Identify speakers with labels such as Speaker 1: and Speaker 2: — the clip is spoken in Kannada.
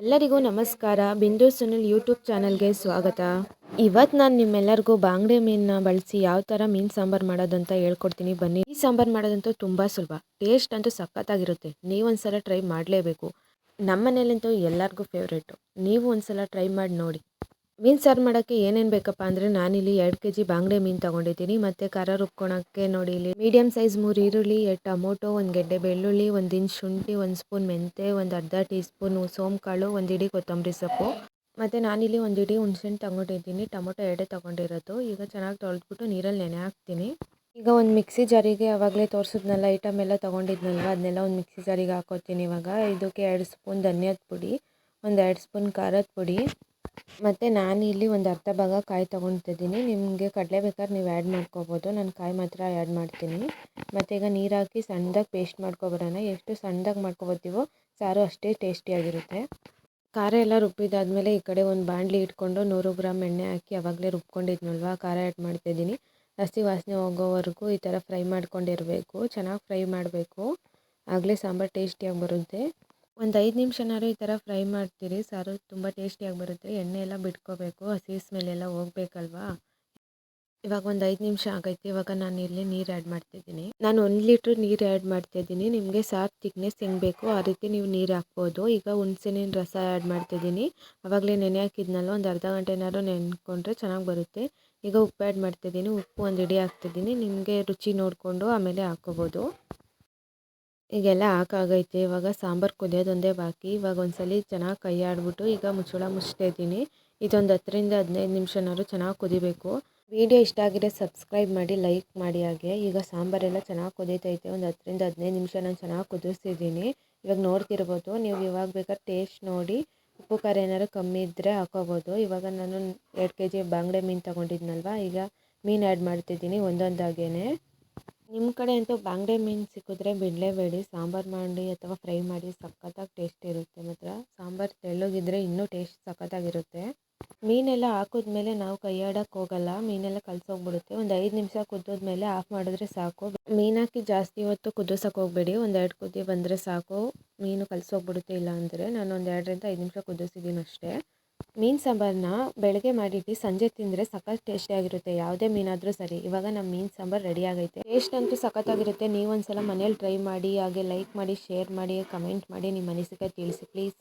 Speaker 1: ಎಲ್ಲರಿಗೂ ನಮಸ್ಕಾರ. ಬಿಂದು ಸುನಿಲ್ ಯೂಟ್ಯೂಬ್ ಚಾನಲ್ಗೆ ಸ್ವಾಗತ. ಇವತ್ತು ನಾನು ನಿಮ್ಮೆಲ್ಲರಿಗೂ ಬಾಂಗಡೆ ಮೀನನ್ನ ಬಳಸಿ ಯಾವ ಥರ ಮೀನು ಸಾಂಬಾರು ಮಾಡೋದಂತ ಹೇಳ್ಕೊಡ್ತೀನಿ ಬನ್ನಿ. ಈ ಸಾಂಬಾರು ಮಾಡೋದಂತೂ ತುಂಬ ಸುಲಭ, ಟೇಸ್ಟ್ ಅಂತೂ ಸಖತ್ತಾಗಿರುತ್ತೆ. ನೀವು ಒಂದ್ಸಲ ಟ್ರೈ ಮಾಡಲೇಬೇಕು. ನಮ್ಮ ಮನೇಲಂತೂ ಎಲ್ಲರಿಗೂ ಫೇವ್ರೇಟು. ನೀವು ಒಂದ್ಸಲ ಟ್ರೈ ಮಾಡಿ ನೋಡಿ. ಮೀನು ಸಾರು ಮಾಡೋಕ್ಕೆ ಏನೇನು ಬೇಕಪ್ಪ ಅಂದರೆ ನಾನಿಲ್ಲಿ 2 kg ಬಾಂಗಡೆ ಮೀನು ತೊಗೊಂಡಿದ್ದೀನಿ. ಮತ್ತು ಖಾರ ರುಬ್ಕೊಳಕ್ಕೆ ನೋಡಿ ಇಲ್ಲಿ ಮೀಡಿಯಮ್ ಸೈಜ್ 3 ಈರುಳ್ಳಿ, 2 ಟೊಮೊಟೊ, 1 ಗೆಡ್ಡೆ ಬೆಳ್ಳುಳ್ಳಿ, 1 ಇಂಚ್ ಶುಂಠಿ, 1 ಸ್ಪೂನ್ ಮೆಂತೆ, ಒಂದು ಅರ್ಧ ಟೀ ಸ್ಪೂನು ಸೋಂಕಾಳು, 1 ಇಡೀ ಕೊತ್ತಂಬರಿ ಸೊಪ್ಪು. ಮತ್ತು ನಾನಿಲ್ಲಿ 1 ಇಡೀ ಹುಣಸೆಹಣ್ಣು ತೊಗೊಂಡಿದ್ದೀನಿ. ಟೊಮೊಟೊ 2 ತೊಗೊಂಡಿರೋದು. ಈಗ ಚೆನ್ನಾಗಿ ತೊಳೆದ್ಬಿಟ್ಟು ನೀರಲ್ಲಿ ನೆನೆ ಹಾಕ್ತೀನಿ. ಈಗ ಒಂದು ಮಿಕ್ಸಿ ಜಾರಿಗೆ ಆವಾಗಲೇ ತೋರಿಸಿದ್ನಲ್ಲ ಐಟಮ್ ಎಲ್ಲ ತೊಗೊಂಡಿದ್ನಲ್ವ, ಅದನ್ನೆಲ್ಲ ಒಂದು ಮಿಕ್ಸಿ ಜಾರಿಗೆ ಹಾಕೋತೀನಿ. ಇವಾಗ ಇದಕ್ಕೆ 2 ಸ್ಪೂನ್ ಧನಿಯಾದ ಪುಡಿ, ಒಂದು 2 ಸ್ಪೂನ್ ಖಾರದ ಪುಡಿ, ಮತ್ತು ನಾನಿಲ್ಲಿ ಒಂದು ಅರ್ಧ ಭಾಗ ಕಾಯಿ ತೊಗೊತಿದ್ದೀನಿ. ನಿಮಗೆ ಕಡಲೆ ಬೇಕಾದ್ರೆ ನೀವು ಆ್ಯಡ್ ಮಾಡ್ಕೋಬೋದು. ನಾನು ಕಾಯಿ ಮಾತ್ರ ಆ್ಯಡ್ ಮಾಡ್ತೀನಿ. ಮತ್ತು ಈಗ ನೀರು ಹಾಕಿ ಸಣ್ಣದಾಗಿ ಪೇಸ್ಟ್ ಮಾಡ್ಕೊಬಿಡೋಣ. ಎಷ್ಟು ಸಣ್ಣದಾಗಿ ಮಾಡ್ಕೊಬೋತೀವೋ ಸಾರು ಅಷ್ಟೇ ಟೇಸ್ಟಿಯಾಗಿರುತ್ತೆ. ಖಾರ ಎಲ್ಲ ರುಬ್ಬಿದಾದ್ಮೇಲೆ ಈ ಕಡೆ ಒಂದು ಬಾಣಲಿ ಇಟ್ಕೊಂಡು 100 ಗ್ರಾಮ್ ಎಣ್ಣೆ ಹಾಕಿ ಆವಾಗಲೇ ರುಬ್ಕೊಂಡಿದ್ನಲ್ವ ಖಾರ ಆ್ಯಡ್ ಮಾಡ್ತಾಯಿದ್ದೀನಿ. ಹಸಿ ವಾಸನೆ ಹೋಗೋವರೆಗೂ ಈ ಥರ ಫ್ರೈ ಮಾಡ್ಕೊಂಡಿರಬೇಕು. ಚೆನ್ನಾಗಿ ಫ್ರೈ ಮಾಡಬೇಕು, ಆಗಲೇ ಸಾಂಬಾರು ಟೇಸ್ಟಿಯಾಗಿ ಬರುತ್ತೆ. ಒಂದು 5 ನಿಮಿಷನಾದ್ರು ಈ ಥರ ಫ್ರೈ ಮಾಡ್ತೀರಿ, ಸಾರು ತುಂಬ ಟೇಸ್ಟಿಯಾಗಿ ಬರುತ್ತೆ. ಎಣ್ಣೆ ಎಲ್ಲ ಬಿಟ್ಕೋಬೇಕು, ಹಸಿ ಸ್ಮೆಲ್ ಎಲ್ಲ ಹೋಗ್ಬೇಕಲ್ವಾ. ಇವಾಗ ಒಂದು 5 ನಿಮಿಷ ಆಗೈತೆ. ಇವಾಗ ನಾನು ಇಲ್ಲಿ ನೀರು ಆ್ಯಡ್ ಮಾಡ್ತಿದ್ದೀನಿ. ನಾನು 1 ಲೀಟ್ರ್ ನೀರು ಆ್ಯಡ್ ಮಾಡ್ತಾಯಿದ್ದೀನಿ. ನಿಮಗೆ ಸಾರು ತಿಕ್ನೆಸ್ ಹೆಂಗೆ ಬೇಕು ಆ ರೀತಿ ನೀವು ನೀರು ಹಾಕ್ಬೋದು. ಈಗ ಹುಣಸೆಹಣ್ಣಿನ ರಸ ಆ್ಯಡ್ ಮಾಡ್ತಿದ್ದೀನಿ. ಆವಾಗಲೇ ನೆನೆ ಹಾಕಿದ್ನಲ್ವ, ಒಂದು ಅರ್ಧ ಗಂಟೆನಾದ್ರು ನೆನೆಕೊಂಡ್ರೆ ಚೆನ್ನಾಗಿ ಬರುತ್ತೆ. ಈಗ ಉಪ್ಪು ಆ್ಯಡ್ ಮಾಡ್ತಿದ್ದೀನಿ. ಉಪ್ಪು 1 ಇಡೀ ಹಾಕ್ತಿದ್ದೀನಿ. ನಿಮಗೆ ರುಚಿ ನೋಡಿಕೊಂಡು ಆಮೇಲೆ ಹಾಕ್ಕೋಬೋದು. ಈಗೆಲ್ಲ ಹಾಕಾಗೈತೆ. ಇವಾಗ ಸಾಂಬಾರು ಕುದಿಯೋದೊಂದೇ ಬಾಕಿ. ಇವಾಗ ಒಂದ್ಸಲ ಚೆನ್ನಾಗಿ ಕೈ ಆಡಿಬಿಟ್ಟು ಈಗ ಮುಚ್ಚಳ ಮುಚ್ತಾಯಿದ್ದೀನಿ. ಇದೊಂದು 10ರಿಂದ 15 ನಿಮಿಷನಾದ್ರು ಚೆನ್ನಾಗಿ ಕುದಿಬೇಕು. ವಿಡಿಯೋ ಇಷ್ಟ ಆಗಿದ್ರೆ ಸಬ್ಸ್ಕ್ರೈಬ್ ಮಾಡಿ, ಲೈಕ್ ಮಾಡಿ. ಹಾಗೆ ಈಗ ಸಾಂಬಾರೆಲ್ಲ ಚೆನ್ನಾಗಿ ಕುದೀತೈತೆ. ಒಂದು 10ರಿಂದ 15 ನಿಮಿಷ ನಾನು ಚೆನ್ನಾಗಿ ಕುದಿಸಿದ್ದೀನಿ. ಇವಾಗ ನೋಡ್ತಿರ್ಬೋದು ನೀವು. ಇವಾಗ ಬೇಕಾದ್ರೆ ಟೇಸ್ಟ್ ನೋಡಿ, ಉಪ್ಪು ಖಾರ ಏನಾದ್ರು ಕಮ್ಮಿ ಇದ್ದರೆ ಹಾಕೋಬೋದು. ಇವಾಗ ನಾನು 2 kg ಬಾಂಗಡೆ ಮೀನು ತೊಗೊಂಡಿದ್ನಲ್ವ, ಈಗ ಮೀನು ಆ್ಯಡ್ ಮಾಡ್ತಿದ್ದೀನಿ ಒಂದೊಂದಾಗೇ. ನಿಮ್ಮ ಕಡೆ ಅಂತೂ ಬಾಂಗಡೆ ಮೀನು ಸಿಕ್ಕಿದ್ರೆ ಬಿಡಲೇಬೇಡಿ. ಸಾಂಬಾರು ಮಾಡಿ ಅಥವಾ ಫ್ರೈ ಮಾಡಿ ಸಖತ್ತಾಗಿ ಟೇಸ್ಟ್ ಇರುತ್ತೆ. ಮಾತ್ರ ಸಾಂಬಾರು ತೆಳ್ಳಗಿದ್ರೆ ಇನ್ನೂ ಟೇಸ್ಟ್ ಸಖತ್ತಾಗಿರುತ್ತೆ. ಮೀನೆಲ್ಲ ಹಾಕಿದ್ಮೇಲೆ ನಾವು ಕೈ ಆಡೋಕ್ಕೆ ಹೋಗಲ್ಲ, ಮೀನೆಲ್ಲ ಕಲಸೋಗ್ಬಿಡುತ್ತೆ. ಒಂದು 5 ನಿಮಿಷ ಕುದ್ದೋದ್ಮೇಲೆ ಆಫ್ ಮಾಡಿದ್ರೆ ಸಾಕು. ಮೀನು ಹಾಕಿ ಜಾಸ್ತಿ ಹೊತ್ತು ಕುದಿಸೋಕೆ ಹೋಗಬೇಡಿ. ಒಂದು 2 ಕುದಿ ಬಂದರೆ ಸಾಕು, ಮೀನು ಕಲಸೋಗ್ಬಿಡುತ್ತೆ. ಇಲ್ಲ ಅಂದರೆ ನಾನು ಒಂದು 2ರಿಂದ 5 ನಿಮಿಷ ಕುದಿಸಿದ್ದೀನಿ ಅಷ್ಟೇ. ಮೀನು ಸಾಂಬಾರನ್ನ ಬೆಳಗ್ಗೆ ಮಾಡಿಟ್ಟು ಸಂಜೆ ತಿಂದರೆ ಸಖತ್ ಟೇಸ್ಟಿಯಾಗಿರುತ್ತೆ. ಯಾವುದೇ ಮೀನಾದರೂ ಸರಿ. ಇವಾಗ ನಮ್ಮ ಮೀನು ಸಾಂಬಾರು ರೆಡಿ ಆಗೈತೆ. ಟೇಸ್ಟ್ ಅಂತೂ ಸಖತ್ತಾಗಿರುತ್ತೆ. ನೀವು ಒಂದ್ಸಲ ಮನೇಲಿ ಟ್ರೈ ಮಾಡಿ. ಹಾಗೆ ಲೈಕ್ ಮಾಡಿ, ಶೇರ್ ಮಾಡಿ, ಕಮೆಂಟ್ ಮಾಡಿ, ನಿಮ್ಮ ಅನಿಸಿಕೆ ತಿಳಿಸಿ ಪ್ಲೀಸ್.